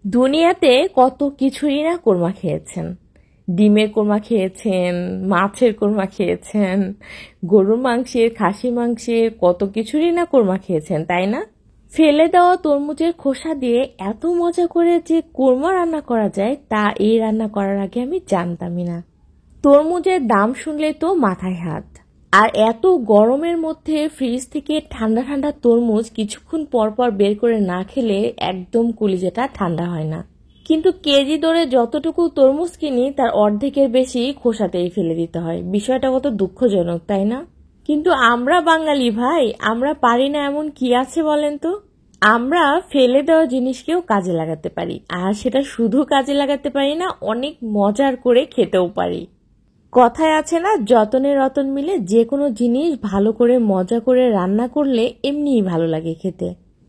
দুনিয়াতে কত কিছুরই না কোরমা খেয়েছেন। ডিমের কোরমা খেয়েছেন, মাছের কোরমা খেয়েছেন, গরুর মাংসের, খাসির মাংসের, কত কিছুরই না কোরমা খেয়েছেন, তাই না? ফেলে দেওয়া তরমুজের খোসা দিয়ে এত মজা করে যে কোরমা রান্না করা যায় তা এই রান্না করার আগে আমি জানতামই না। তরমুজের দাম শুনলে তো মাথায় হাত। আর এত গরমের মধ্যে ফ্রিজ থেকে ঠান্ডা ঠান্ডা তরমুজ কিছুক্ষণ পর পর বের করে না খেলে একদম কলিজাটা ঠান্ডা হয় না। কিন্তু কেজি দরে যতটুকু তরমুজ কিনি তার অর্ধেকের বেশি খোসাতেই ফেলে দিতে হয়। বিষয়টা কত দুঃখজনক, তাই না? কিন্তু আমরা বাঙালি ভাই, আমরা পারি না এমন কি আছে বলেন তো? আমরা ফেলে দেওয়া জিনিসকেও কাজে লাগাতে পারি, আর সেটা শুধু কাজে লাগাতে পারি না, অনেক মজার করে খেতেও পারি। কথায় আছে না, যতনে রতন মিলে, যে কোনো জিনিস ভালো করে মজা করে রান্না করলে এমনিই ভালো লাগে খেতে।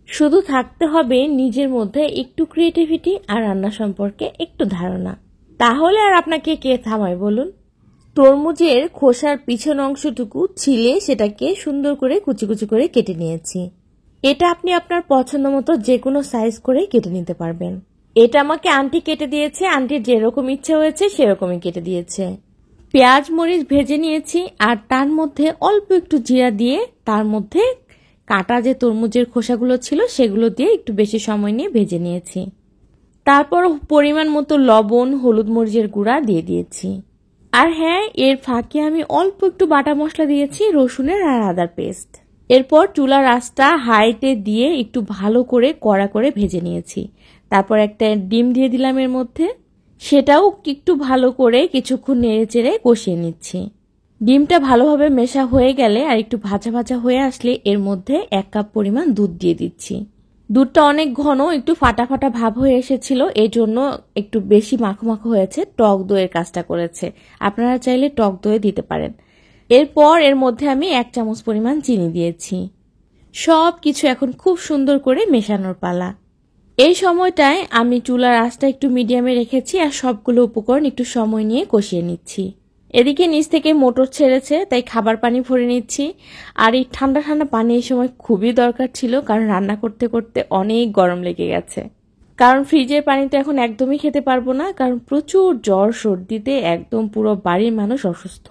শুধু থাকতে হবে নিজের মধ্যে একটু ক্রিয়েটিভিটি আর রান্না সম্পর্কে একটু ধারণা। তাহলে আর আপনাকে কে থামায় বলুন? তরমুজের খোসার পিছন অংশটুকু ছিলে সেটাকে সুন্দর করে কুচি কুচি করে কেটে নিয়েছি। এটা আপনি আপনার পছন্দ মতো যে কোনো সাইজ করে কেটে নিতে পারবেন। এটা আমাকে আন্টি কেটে দিয়েছে, আন্টির যেরকম ইচ্ছে হয়েছে সেরকমই কেটে দিয়েছে। পেঁয়াজ মরিচ ভেজে নিয়েছি, আর তার মধ্যে অল্প একটু জিরা দিয়ে তার মধ্যে কাটা যে তরমুজের খোসাগুলো ছিল সেগুলো দিয়ে একটু বেশি সময় নিয়ে ভেজে নিয়েছি। তারপর পরিমাণ মতো লবণ, হলুদ মরিচের গুঁড়া দিয়ে দিয়েছি। আর হ্যাঁ, এর ফাঁকে আমি অল্প একটু বাটা মশলা দিয়েছি, রসুনের আর আদার পেস্ট। এরপর চুলার আঁচটা হাইতে দিয়ে একটু ভালো করে কড়া করে ভেজে নিয়েছি। তারপর একটা ডিম দিয়ে দিলাম এর মধ্যে, সেটাও একটু ভালো করে কিছুক্ষণ নেড়ে চেড়ে কষিয়ে নিচ্ছি। ডিমটা ভালোভাবে মেশা হয়ে গেলে আর একটু ভাজা ভাজা হয়ে আসলে এর মধ্যে 1 কাপ পরিমাণ দুধ দিয়ে দিচ্ছি। দুধটা অনেক ঘন, একটু ফাটা ফাটা ভাব হয়ে এসেছিল, এই জন্য একটু বেশি মাখো মাখো হয়েছে। টক দইয়ের কাজটা করেছে, আপনারা চাইলে টক দই দিতে পারেন। এরপর এর মধ্যে আমি 1 চামচ পরিমাণ চিনি দিয়েছি। সব কিছু এখন খুব সুন্দর করে মেশানোর পালা। এই সময়টায় আমি চুলার আঁচটা একটু মিডিয়ামে রেখেছি আর সবগুলো উপকরণ একটু সময় নিয়ে কষিয়ে নিচ্ছি। এদিকে নিচ থেকে মোটর ছেড়েছে, তাই খাবার পানি ভরে নিচ্ছি। আর এই ঠান্ডা ঠান্ডা পানি এই সময় খুবই দরকার ছিল, কারণ রান্না করতে করতে অনেক গরম লেগে গেছে। কারণ ফ্রিজের পানি তো এখন একদমই খেতে পারবো না, কারণ প্রচুর জ্বর সর্দিতে একদম পুরো বাড়ির মানুষ অসুস্থ।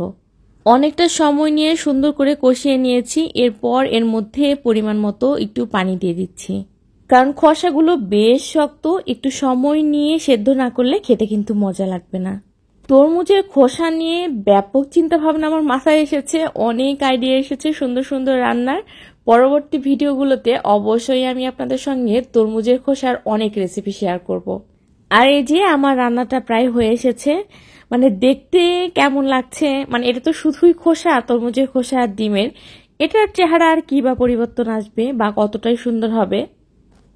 অনেকটা সময় নিয়ে সুন্দর করে কষিয়ে নিয়েছি। এরপর এর মধ্যে পরিমাণ মতো একটু পানি দিয়ে দিচ্ছি, কারণ খোসাগুলো বেশ শক্ত, একটু সময় নিয়ে সেদ্ধ না করলে খেতে কিন্তু মজা লাগবে না। তরমুজের খোসা নিয়ে ব্যাপক চিন্তা ভাবনা আমার মাথায় এসেছে, অনেক আইডিয়া এসেছে সুন্দর সুন্দর রান্নার। পরবর্তী ভিডিওগুলোতে অবশ্যই আমি আপনাদের সঙ্গে তরমুজের খোসার অনেক রেসিপি শেয়ার করব। আর এই যে আমার রান্নাটা প্রায় হয়ে এসেছে, মানে দেখতে কেমন লাগছে, মানে এটা তো শুধুই খোসা, তরমুজের খোসা আর ডিমের, এটার চেহারা আর কি বা পরিবর্তন আসবে বা কতটাই সুন্দর হবে।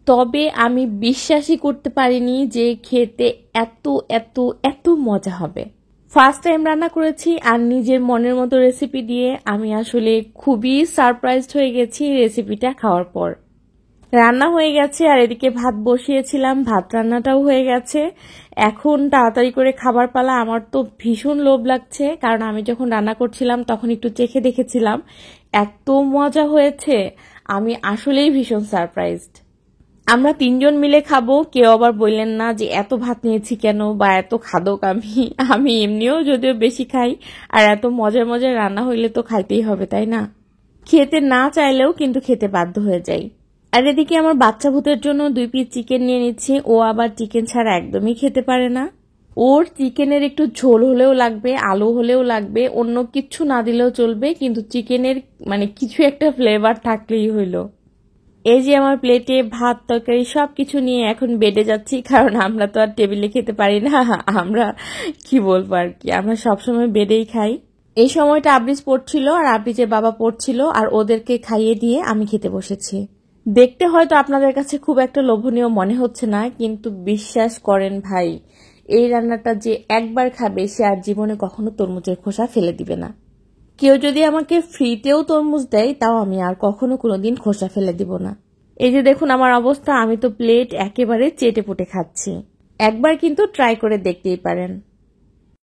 তবে আমি বিশ্বাসই করতে পারিনি যে খেতে এত এত এত মজা হবে। ফার্স্ট টাইম রান্না করেছি আর নিজের মনের মতো রেসিপি দিয়ে আমি আসলে খুবই সারপ্রাইজড হয়ে গেছি রেসিপিটা খাওয়ার পর। রান্না হয়ে গেছে আর এদিকে ভাত বসিয়েছিলাম, ভাত রান্নাটাও হয়ে গেছে। এখন তাড়াতাড়ি করে খাবার পালা। আমার তো ভীষণ লোভ লাগছে, কারণ আমি যখন রান্না করছিলাম তখন একটু চেখে দেখেছিলাম, এত মজা হয়েছে, আমি আসলেই ভীষণ সারপ্রাইজড। আমরা 3 জন মিলে খাবো, কেউ আবার বললেন না যে এত ভাত নিয়েছি কেন বা এত খাদক। আমি এমনিও যদিও বেশি খাই, আর এত মজার মজার রান্না হইলে তো খাইতেই হবে, তাই না? খেতে না চাইলেও কিন্তু খেতে বাধ্য হয়ে যাই। আর এদিকে আমার বাচ্চা ভূতের জন্য 2 পিস চিকেন নিয়ে নিচ্ছি। ও আবার চিকেন ছাড়া একদমই খেতে পারে না। ওর চিকেনের একটু ঝোল হলেও লাগবে, আলু হলেও লাগবে, অন্য কিচ্ছু না দিলেও চলবে, কিন্তু চিকেনের মানে কিছু একটা ফ্লেভার থাকলেই হইলো। এই যে আমার প্লেটে ভাত তরকারি সবকিছু নিয়ে এখন বেডে যাচ্ছি, কারণ আমরা তো আর টেবিলে খেতে পারি না। আমরা কি বলবো আর কি, আমরা সবসময় বেডেই খাই। এই সময়টা আবরিজ পড়ছিল আর আবরিজের বাবা পড়ছিল, আর ওদেরকে খাইয়ে দিয়ে আমি খেতে বসেছি। দেখতে হয়তো আপনাদের কাছে খুব একটা লোভনীয় মনে হচ্ছে না, কিন্তু বিশ্বাস করেন ভাই, এই রান্নাটা যে একবার খাবে সে আর জীবনে কখনো তরমুজের খোসা ফেলে দিবে না। কেউ যদি আমাকে ফ্রিতেও তরমুজ দেয় তাও আমি আর কখনো কোনোদিন খোসা ফেলে দিব না। এই যে দেখুন আমার অবস্থা, আমি তো প্লেট একেবারে চেটে পুটে খাচ্ছি। একবার কিন্তু ট্রাই করে দেখতেই পারেন।